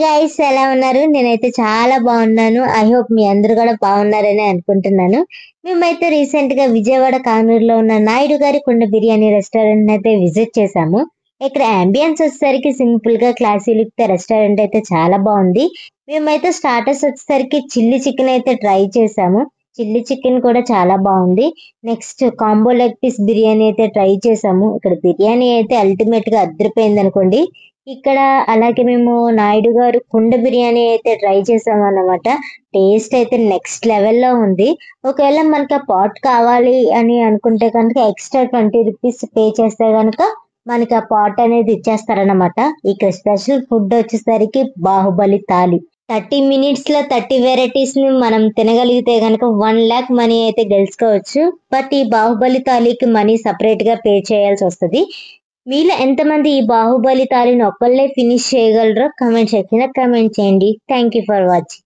Guys ఎలా ఉన్నారు? నేనైతే చాలా బాగున్నాను. ఐ హోప్ మీ అందరూ కూడా బాగున్నారని అనుకుంటున్నాను. మేమైతే రీసెంట్ గా విజయవాడ కానూరులో ఉన్న నాయుడు గారి కుండ బిర్యానీ రెస్టారెంట్ అయితే విజిట్ చేసాము. ఇక్కడ అంబియన్స్ వచ్చేసరికి సింపుల్ గా క్లాసీ లుక్ తో రెస్టారెంట్ అయితే చాలా బాగుంది. మేమైతే స్టార్టర్స్ వచ్చేసరికి చిల్లీ చికెన్ అయితే ట్రై చేసాము. చిల్లీ చికెన్ కూడా చాలా బాగుంది. Next combo leg piece biryani అయితే ట్రై చేసాము. ఇక్కడ బిర్యానీ అయితే అల్టిమేట్ గా అదిరిపోయింది అనుకోండి. ఇక్కడ అలాగే మేము నాయుడు గారు కుండ బిర్యానీ అయితే ట్రై చేసాం అన్నమాట. టేస్ట్ అయితే నెక్స్ట్ లెవెల్లో ఉంది. ఒకవేళ మనకి ఆ పాట్ కావాలి అని అనుకుంటే కనుక ఎక్స్ట్రా 20 రూపీస్ పే చేస్తే కనుక మనకి ఆ పాట్ అనేది ఇచ్చేస్తారనమాట. ఇక్కడ స్పెషల్ ఫుడ్ వచ్చేసరికి బాహుబలి థాలి. 30 minutes లో 30 వెరైటీస్ ని మనం తినగలిగితే గనక 1 lakh మనీ అయితే గెలుచుకోవచ్చు. బట్ ఈ బాహుబలి థాలీకి మనీ సపరేట్ గా పే చేయాల్సి వస్తుంది. మీలో ఎంతమంది ఈ బాహుబలి తాలిని ఒక్కళ్ళే ఫినిష్ చేయగలరో కామెంట్ సెక్షన్ లో కామెంట్ చేయండి. Thank you for watching.